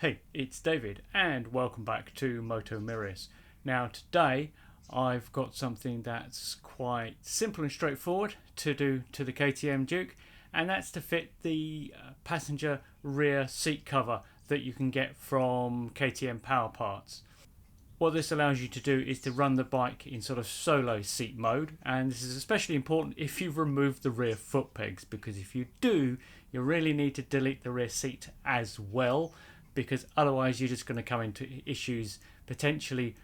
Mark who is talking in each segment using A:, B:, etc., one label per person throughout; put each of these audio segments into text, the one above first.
A: Hey, it's David and welcome back to Moto Mirius. Now today I've got something that's quite simple and straightforward to do to the KTM Duke, and that's to fit the passenger rear seat cover that you can get from KTM Powerparts. What this allows you to do is to run the bike in sort of solo seat mode, and this is especially important if you've removed the rear foot pegs, because if you do, you really need to delete the rear seat as well, because otherwise you're just going to come into issues potentially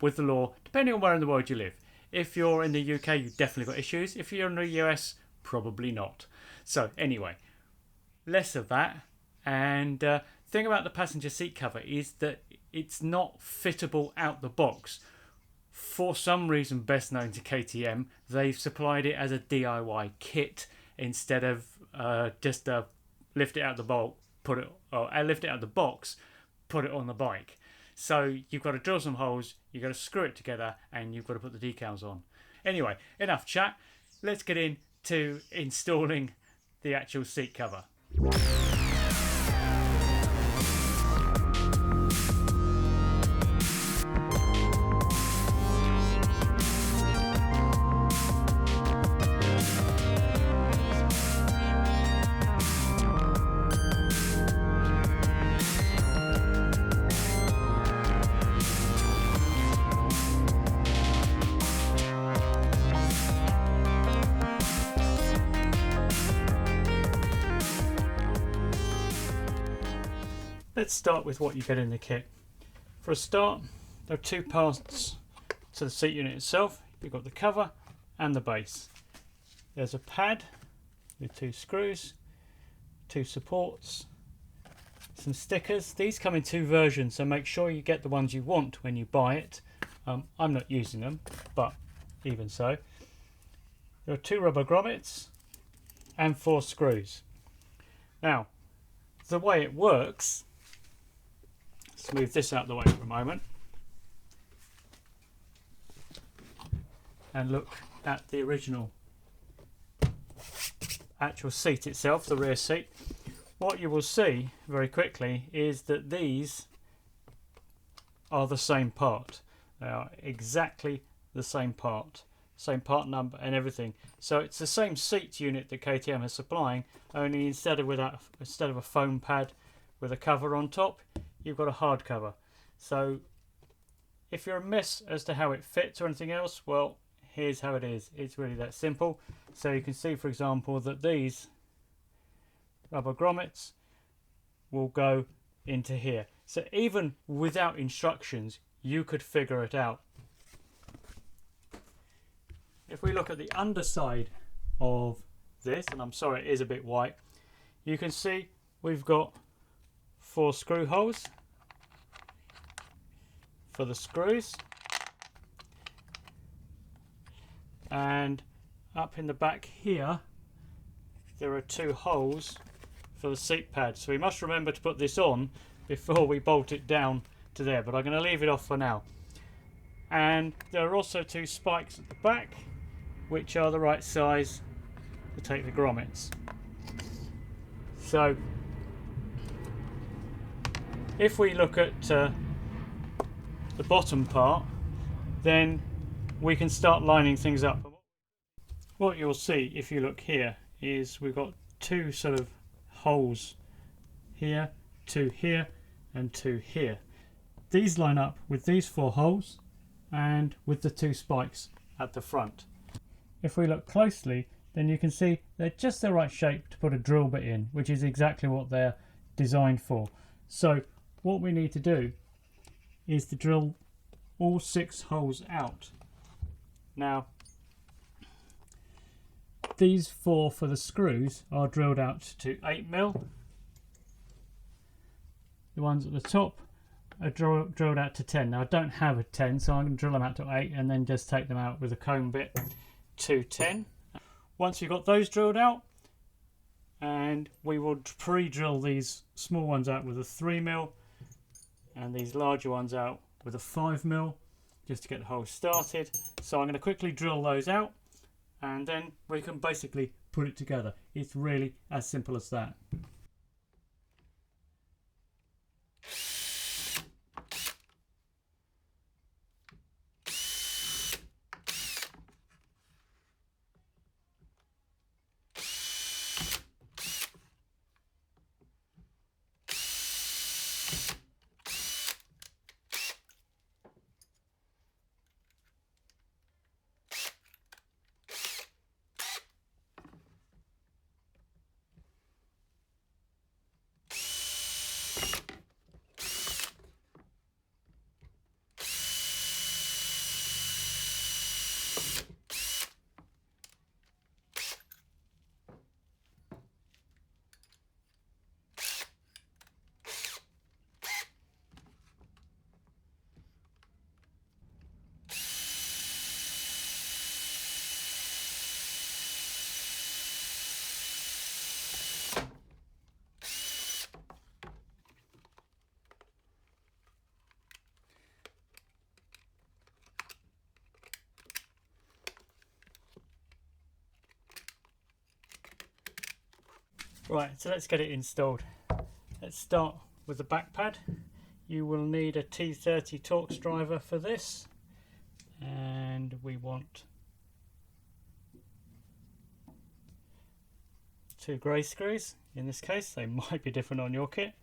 A: with the law, depending on where in the world you live. If you're in the UK, you've definitely got issues. If you're in the US, probably not. So anyway, less of that. And thing about the passenger seat cover is that it's not fittable out the box. For some reason best known to KTM, they've supplied it as a DIY kit instead of just lift it out the bolt, lift it out the box, put it on the bike. So you've got to drill some holes, you've got to screw it together, and you've got to put the decals on. Anyway, enough chat. Let's get into installing the actual seat cover. Let's start with what you get in the kit. For a start, there are two parts to the seat unit itself. You've got the cover and the base. There's a pad with two screws, two supports, some stickers. These come in two versions, so make sure you get the ones you want when you buy it. I'm not using them, but even so. There are two rubber grommets and 4 screws. Now, the way it works, let's move this out of the way for a moment and look at the original actual seat itself, the rear seat. What you will see very quickly is that these are the same part. They are exactly the same part number and everything. So it's the same seat unit that KTM is supplying, only instead of a foam pad with a cover on top, you've got a hard cover. So if you're a mess as to how it fits or anything else, well, here's how it is. It's really that simple. So you can see, for example, that these rubber grommets will go into here. So even without instructions, you could figure it out. If we look at the underside of this, and I'm sorry it is a bit white, you can see we've got 4 screw holes for the screws, and up in the back here there are 2 holes for the seat pad. So we must remember to put this on before we bolt it down to there, but I'm going to leave it off for now. And there are also 2 spikes at the back, which are the right size to take the grommets. So if we look at the bottom part, then we can start lining things up. What you'll see if you look here is we've got 2 sort of holes here, 2 here and 2 here. These line up with these 4 holes and with the 2 spikes at the front. If we look closely, then you can see they're just the right shape to put a drill bit in, which is exactly what they're designed for. So what we need to do is to drill all 6 holes out. Now, these 4 for the screws are drilled out to 8mm. The ones at the top are drilled out to 10. Now I don't have a 10, so I'm going to drill them out to 8 and then just take them out with a comb bit to 10. Once you've got those drilled out, and we will pre-drill these small ones out with a 3mm and these larger ones out with a 5mm, just to get the hole started. So I'm going to quickly drill those out and then we can basically put it together. It's really as simple as that. Right, so let's get it installed. Let's start with the back pad. You will need a T30 Torx driver for this, and we want 2 grey screws. In this case, they might be different on your kit.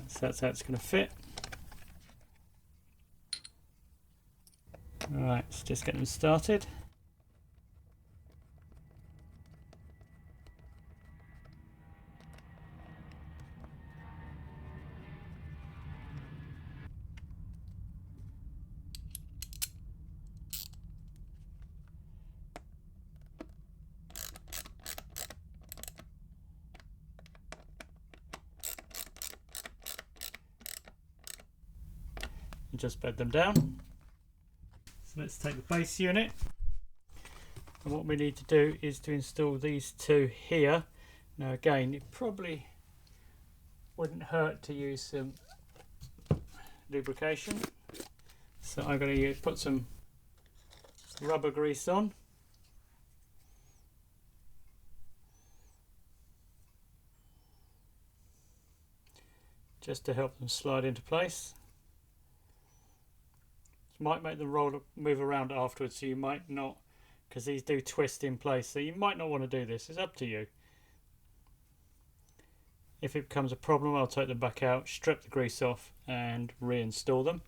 A: So that's how it's going to fit. Alright, let's just get them started. And just bed them down. So let's take the base unit, and what we need to do is to install these two here. Now again, it probably wouldn't hurt to use some lubrication, so I'm going to put some rubber grease on. Just to help them slide into place. Might make them move around afterwards, so you might not, because these do twist in place, so you might not want to do this. It's up to you. If it becomes a problem, I'll take them back out, strip the grease off and reinstall them.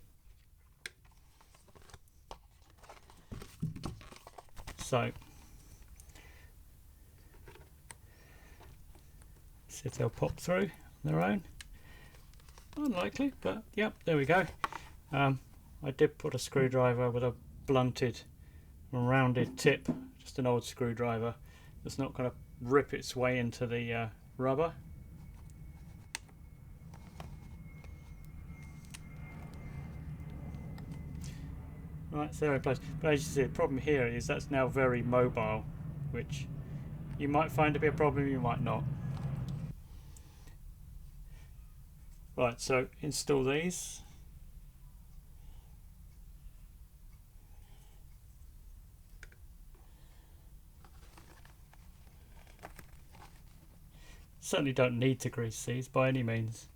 A: So see if they'll pop through on their own. Unlikely, but yep, there we go. I did put a screwdriver with a blunted rounded tip, just an old screwdriver that's not going to rip its way into the rubber. Right, so they're in place. But as you see, the problem here is that's now very mobile, which you might find to be a problem, you might not. Right, so install these. Certainly don't need to grease these by any means.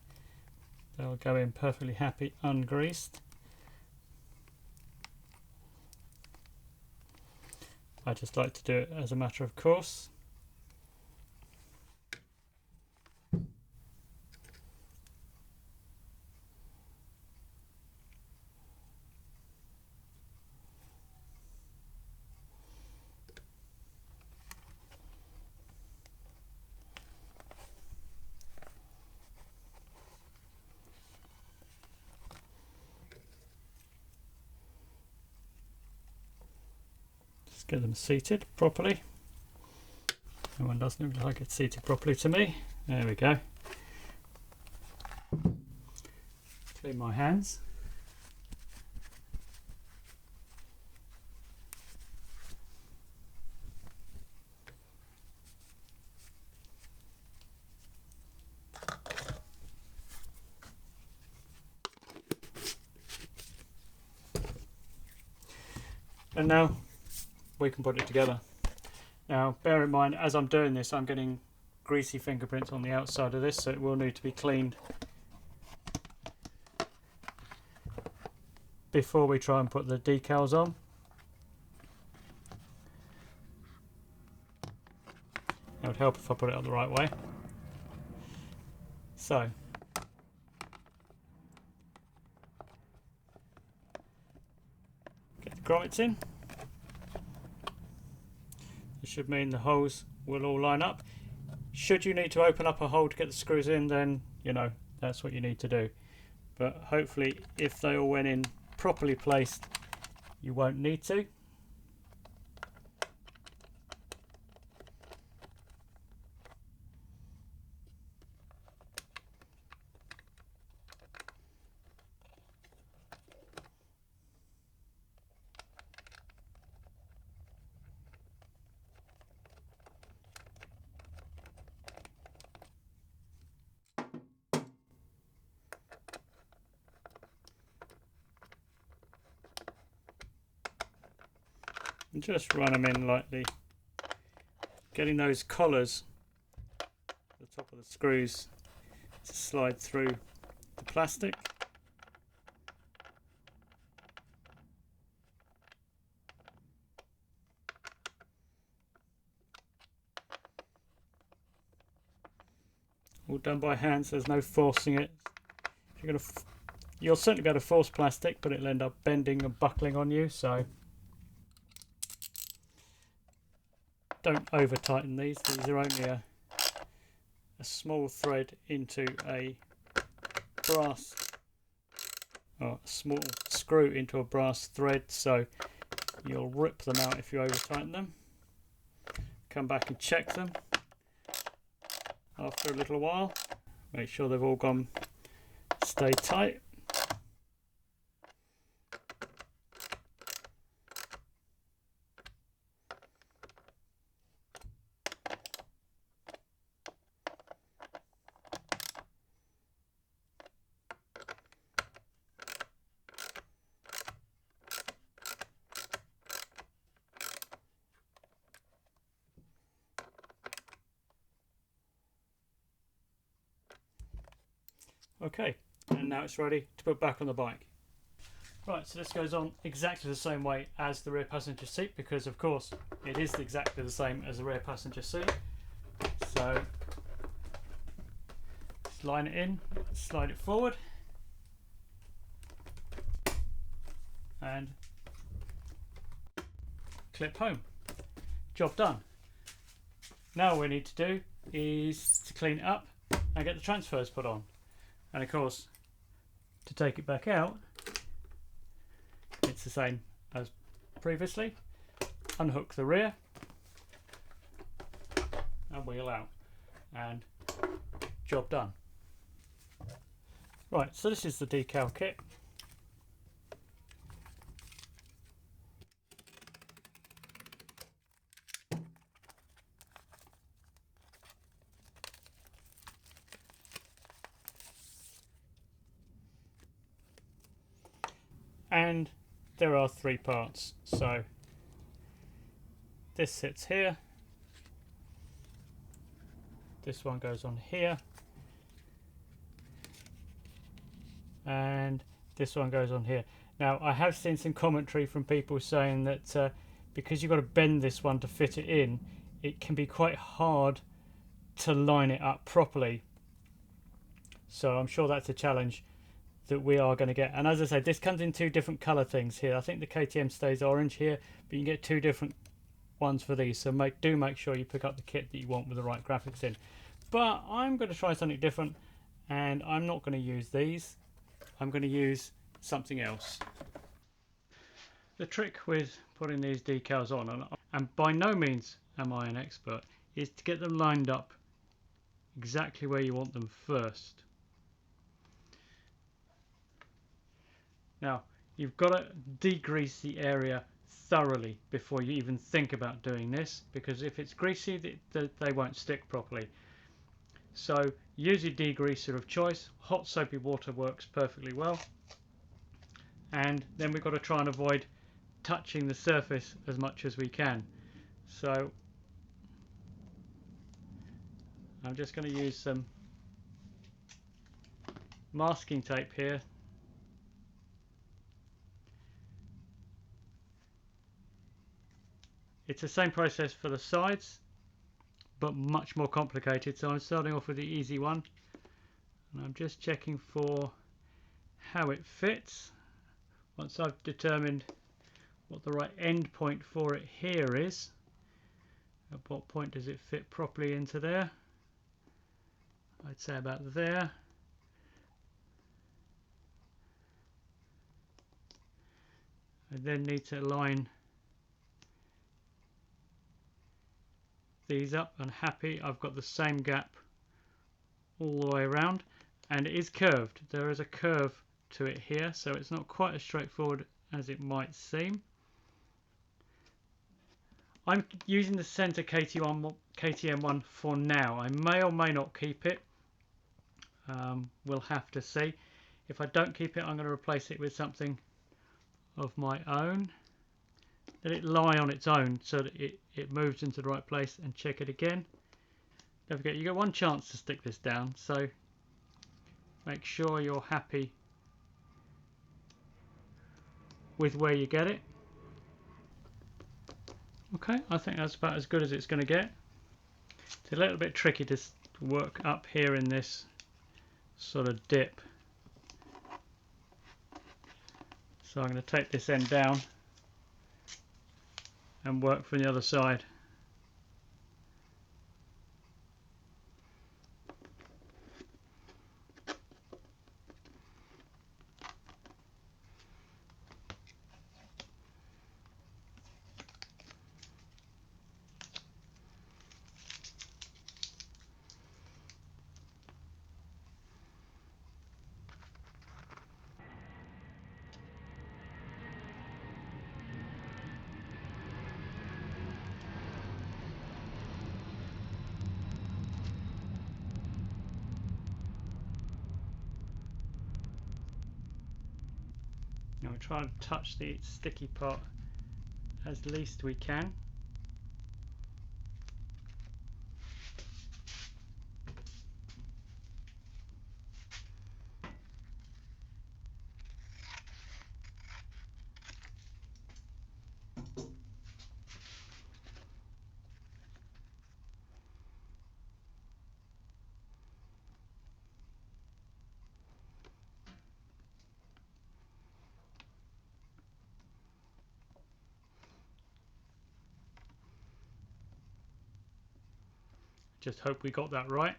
A: They'll go in perfectly happy ungreased. I just like to do it as a matter of course. Get them seated properly. That one doesn't look like it's seated properly to me. There we go. Clean my hands. And now we can put it together. Now bear in mind, as I'm doing this, I'm getting greasy fingerprints on the outside of this, so it will need to be cleaned before we try and put the decals on. It would help if I put it up the right way. So get the grommets in. This should mean the holes will all line up. Should you need to open up a hole to get the screws in, then you know that's what you need to do. But hopefully if they all went in properly placed, you won't need to. and just run them in lightly, getting those collars, the top of the screws, to slide through the plastic. All done by hand, so there's no forcing it. If you're you'll certainly be able to force plastic, but it'll end up bending and buckling on you, so don't over tighten these. These are only a small thread into a brass, or a small screw into a brass thread, so you'll rip them out if you over tighten them. Come back and check them after a little while, make sure they've all gone, stay tight. Okay, and now it's ready to put back on the bike. Right, so this goes on exactly the same way as the rear passenger seat, because of course it is exactly the same as the rear passenger seat. So just line it in, slide it forward, and clip home. Job done. Now all we need to do is to clean it up and get the transfers put on. And of course, to take it back out, it's the same as previously. Unhook the rear and wheel out, and job done. Right, so this is the decal kit. And there are 3 parts, so this sits here, this one goes on here, and this one goes on here. Now I have seen some commentary from people saying that because you've got to bend this one to fit it in, it can be quite hard to line it up properly, so I'm sure that's a challenge that we are going to get. And as I said, this comes in 2 different colour things here. I think the KTM stays orange here, but you can get 2 different ones for these, so do make sure you pick up the kit that you want with the right graphics in. But I'm going to try something different, and I'm not going to use these. I'm going to use something else. The trick with putting these decals on, and by no means am I an expert, is to get them lined up exactly where you want them first. Now, you've got to degrease the area thoroughly before you even think about doing this, because if it's greasy, they won't stick properly. So use your degreaser of choice. Hot soapy water works perfectly well. And then we've got to try and avoid touching the surface as much as we can. So I'm just going to use some masking tape here. It's the same process for the sides, but much more complicated. So I'm starting off with the easy one, and I'm just checking for how it fits. Once I've determined what the right end point for it here is, at what point does it fit properly into there? I'd say about there. I then need to line these up, and happy I've got the same gap all the way around, and it is curved. There is a curve to it here, so it's not quite as straightforward as it might seem. I'm using the center KTM one for now. I may or may not keep it. We'll have to see. If I don't keep it, I'm going to replace it with something of my own. let it lie on its own so that it moves into the right place, and check it again. Don't forget, you get one chance to stick this down, so make sure you're happy with where you get it. Okay, I think that's about as good as it's going to get. It's a little bit tricky to work up here in this sort of dip. So I'm going to take this end down and work from the other side. Now we try and touch the sticky part as least we can. Just hope we got that right.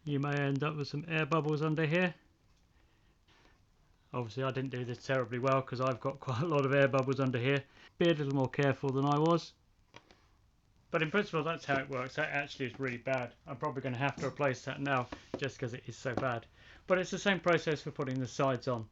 A: You may end up with some air bubbles under here. Obviously I didn't do this terribly well because I've got quite a lot of air bubbles under here. Be a little more careful than I was. But in principle that's how it works. That actually is really bad. I'm probably going to have to replace that now just because it is so bad. But it's the same process for putting the sides on.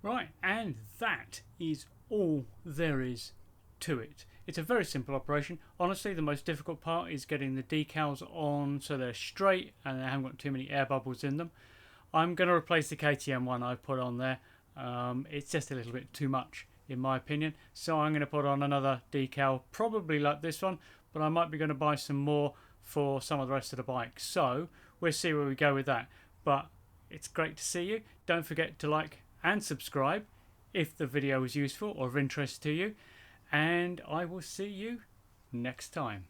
A: Right, and that is all there is to it. It's a very simple operation. Honestly, the most difficult part is getting the decals on so they're straight and they haven't got too many air bubbles in them. I'm going to replace the KTM one I've put on there. It's just a little bit too much in my opinion, so I'm going to put on another decal, probably like this one, but I might be going to buy some more for some of the rest of the bike, so we'll see where we go with that. But it's great to see you. Don't forget to like and subscribe if the video was useful or of interest to you, and I will see you next time.